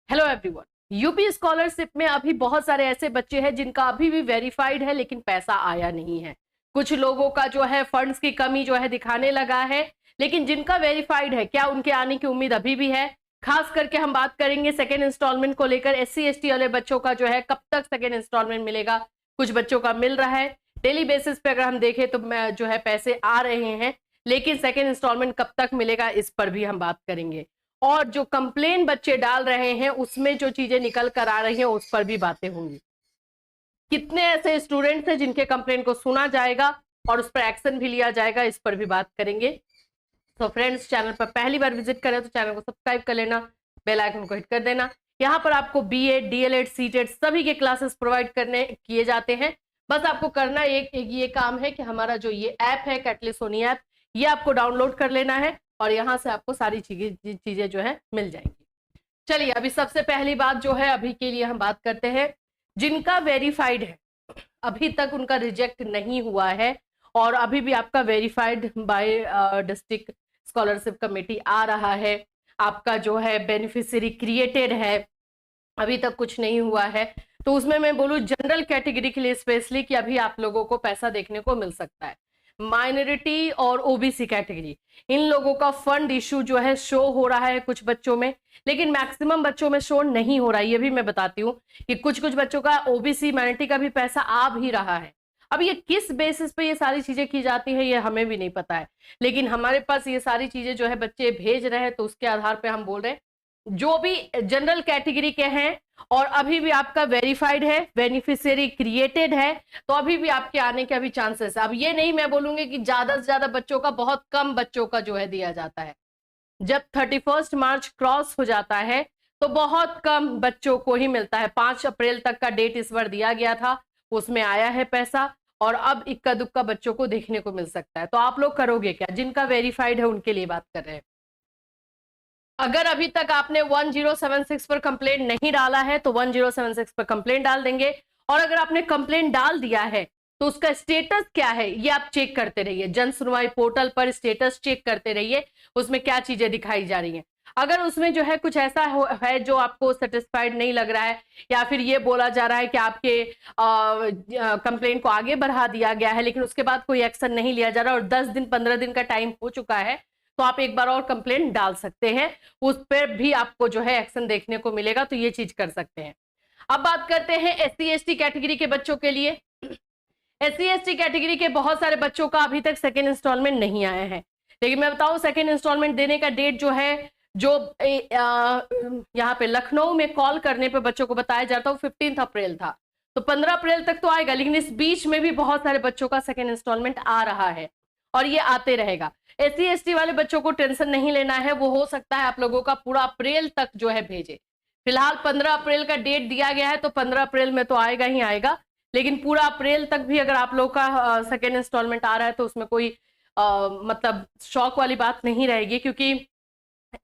Hello everyone. UP scholarship में अभी बहुत सारे ऐसे बच्चे हैं जिनका अभी भी वेरीफाइड है लेकिन पैसा आया नहीं है। कुछ लोगों का जो है फंड्स की कमी जो है दिखाने लगा है, लेकिन जिनका वेरीफाइड है क्या उनके आने की उम्मीद अभी भी है। खास करके हम बात करेंगे सेकेंड इंस्टॉलमेंट को लेकर। एससी एसटी वाले बच्चों का जो है कब तक सेकेंड इंस्टॉलमेंट मिलेगा। कुछ बच्चों का मिल रहा है, डेली बेसिस पे अगर हम देखें तो जो है पैसे आ रहे हैं, लेकिन सेकेंड इंस्टॉलमेंट कब तक मिलेगा इस पर भी हम बात करेंगे। और जो कंप्लेन बच्चे डाल रहे हैं उसमें जो चीजें निकल कर आ रही हैं उस पर भी बातें होंगी। कितने ऐसे स्टूडेंट्स हैं जिनके कंप्लेन को सुना जाएगा और उस पर एक्शन भी लिया जाएगा, इस पर भी बात करेंगे। तो फ्रेंड्स, चैनल पर पहली बार विजिट करें तो चैनल को सब्सक्राइब कर लेना, बेल आइकन को हिट कर देना। यहाँ पर आपको बीएड, डीएलएड, सीटेड सभी के क्लासेस प्रोवाइड करने किए जाते हैं। बस आपको करना एक ये काम है कि हमारा जो ये ऐप है कैटलिस्ट सोनी ऐप, ये आपको डाउनलोड कर लेना है और यहाँ से आपको सारी चीजें जो है मिल जाएंगी। चलिए, अभी सबसे पहली बात जो है अभी के लिए हम बात करते हैं जिनका वेरीफाइड है, अभी तक उनका रिजेक्ट नहीं हुआ है और अभी भी आपका verified by district scholarship committee आ रहा है, आपका जो है बेनिफिशियरी क्रिएटेड है, अभी तक कुछ नहीं हुआ है। तो उसमें मैं बोलूं जनरल कैटेगरी के लिए स्पेशली कि अभी आप लोगों को पैसा देखने को मिल सकता है। माइनॉरिटी और ओबीसी कैटेगरी, इन लोगों का फंड इशू जो है शो हो रहा है कुछ बच्चों में, लेकिन मैक्सिमम बच्चों में शो नहीं हो रहा है। ये भी मैं बताती हूँ कि कुछ कुछ बच्चों का ओबीसी माइनॉरिटी का भी पैसा आ भी रहा है। अब ये किस बेसिस पे ये सारी चीजें की जाती है ये हमें भी नहीं पता है, लेकिन हमारे पास ये सारी चीजें जो है बच्चे भेज रहे हैं, तो उसके आधार पर हम बोल रहे हैं जो भी जनरल कैटेगरी के हैं और अभी भी आपका वेरीफाइड है, बेनिफिशियरी क्रिएटेड है, तो अभी भी आपके आने के अभी चांसेस है। अब ये नहीं मैं बोलूंगी कि ज्यादा से ज्यादा बच्चों का, बहुत कम बच्चों का जो है दिया जाता है। जब 31 मार्च क्रॉस हो जाता है तो बहुत कम बच्चों को ही मिलता है। 5 अप्रैल तक का डेट इस बार दिया गया था, उसमें आया है पैसा और अब इक्का दुक्का बच्चों को देखने को मिल सकता है। तो आप लोग करोगे क्या? जिनका वेरीफाइड है उनके लिए बात कर रहे हैं। अगर अभी तक आपने 1076 पर कंप्लेंट नहीं डाला है तो 1076 पर कंप्लेंट डाल देंगे, और अगर आपने कंप्लेंट डाल दिया है तो उसका स्टेटस क्या है ये आप चेक करते रहिए। जन सुनवाई पोर्टल पर स्टेटस चेक करते रहिए, उसमें क्या चीजें दिखाई जा रही हैं। अगर उसमें जो है कुछ ऐसा है जो आपको सेटिस्फाइड नहीं लग रहा है, या फिर ये बोला जा रहा है कि आपके कंप्लेंट को आगे बढ़ा दिया गया है लेकिन उसके बाद कोई एक्शन नहीं लिया जा रहा और 10 दिन 15 दिन का टाइम हो चुका है, तो आप एक बार और कंप्लेंट डाल सकते हैं, उस पर भी आपको जो है एक्शन देखने को मिलेगा। तो ये चीज कर सकते हैं। अब बात करते हैं एससी एसटी कैटेगरी के बच्चों के लिए। एससी एसटी कैटेगरी के बहुत सारे बच्चों का अभी तक सेकेंड इंस्टॉलमेंट नहीं आया है, लेकिन मैं बताऊं सेकेंड इंस्टॉलमेंट देने का डेट जो है, जो यहाँ पे लखनऊ में कॉल करने पे बच्चों को बताया जाता है 15 अप्रैल था, तो 15 अप्रैल तक तो आएगा, लेकिन इस बीच में भी बहुत सारे बच्चों का सेकेंड इंस्टॉलमेंट आ रहा है और ये आते रहेगा। एससी एसटी वाले बच्चों को टेंशन नहीं लेना है, वो हो सकता है आप लोगों का पूरा अप्रैल तक जो है भेजे। फिलहाल 15 अप्रैल का डेट दिया गया है तो 15 अप्रैल में तो आएगा ही आएगा, लेकिन पूरा अप्रैल तक भी अगर आप लोग का सेकेंड इंस्टॉलमेंट आ रहा है तो उसमें कोई मतलब शौक वाली बात नहीं रहेगी, क्योंकि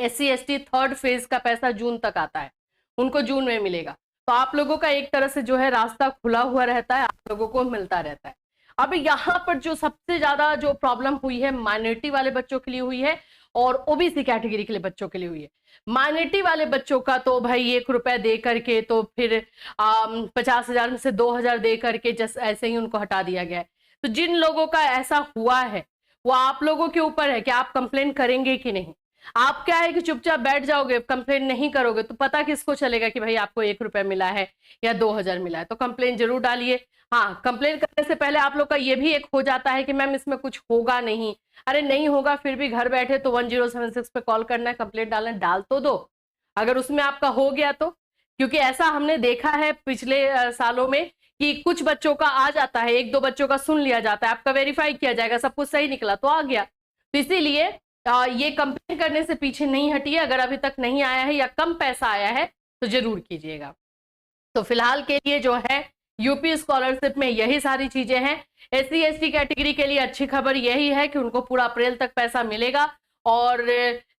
एससी एसटी थर्ड फेज का पैसा जून तक आता है, उनको जून में मिलेगा। तो आप लोगों का एक तरह से जो है रास्ता खुला हुआ रहता है, आप लोगों को मिलता रहता है। अब यहाँ पर जो सबसे ज्यादा जो प्रॉब्लम हुई है माइनॉरिटी वाले बच्चों के लिए हुई है और ओबीसी कैटेगरी के लिए बच्चों के लिए हुई है। माइनॉरिटी वाले बच्चों का तो भाई 1 रुपया दे करके तो फिर 50,000 में से 2,000 दे करके जस्ट ऐसे ही उनको हटा दिया गया है। तो जिन लोगों का ऐसा हुआ है वो आप लोगों के ऊपर है कि आप कंप्लेन करेंगे कि नहीं। आप क्या है कि चुपचाप बैठ जाओगे, कंप्लेन नहीं करोगे तो पता किसको चलेगा कि भाई आपको 1 रुपया मिला है या 2,000 मिला है। तो कंप्लेन जरूर डालिए। हाँ, कंप्लेन करने से पहले आप लोग का ये भी एक हो जाता है कि मैम इसमें कुछ होगा नहीं। अरे नहीं होगा फिर भी घर बैठे तो 1076 पे कॉल करना है, कंप्लेंट डालना है, डाल तो दो अगर उसमें आपका हो गया तो। क्योंकि ऐसा हमने देखा है पिछले सालों में कि कुछ बच्चों का आ जाता है, 1-2 बच्चों का सुन लिया जाता है, आपका वेरीफाई किया जाएगा, सब कुछ सही निकला तो आ गया। तो इसीलिए ये कंप्लेन करने से पीछे नहीं हटिए। अगर अभी तक नहीं आया है या कम पैसा आया है तो जरूर कीजिएगा। तो फिलहाल के लिए जो है यूपी स्कॉलरशिप में यही सारी चीजें हैं। एससी एसटी कैटेगरी के लिए अच्छी खबर यही है कि उनको पूरा अप्रैल तक पैसा मिलेगा, और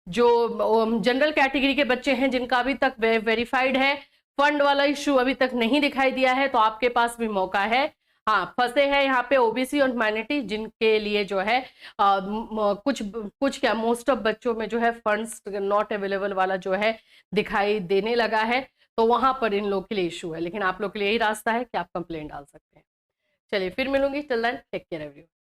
जो जनरल कैटेगरी के बच्चे हैं जिनका अभी तक वेरीफाइड है, फंड वाला इश्यू अभी तक नहीं दिखाई दिया है, तो आपके पास भी मौका है। हाँ, फंसे हैं यहाँ पे ओबीसी और माइनॉरिटी, जिनके लिए जो है कुछ क्या मोस्ट ऑफ बच्चों में जो है फंड्स नॉट अवेलेबल वाला जो है दिखाई देने लगा है। तो वहां पर इन लोग के लिए इशू है, लेकिन आप लोग के लिए यही रास्ता है कि आप कंप्लेंट डाल सकते हैं। चलिए फिर मिलूंगी, till then take care everyone.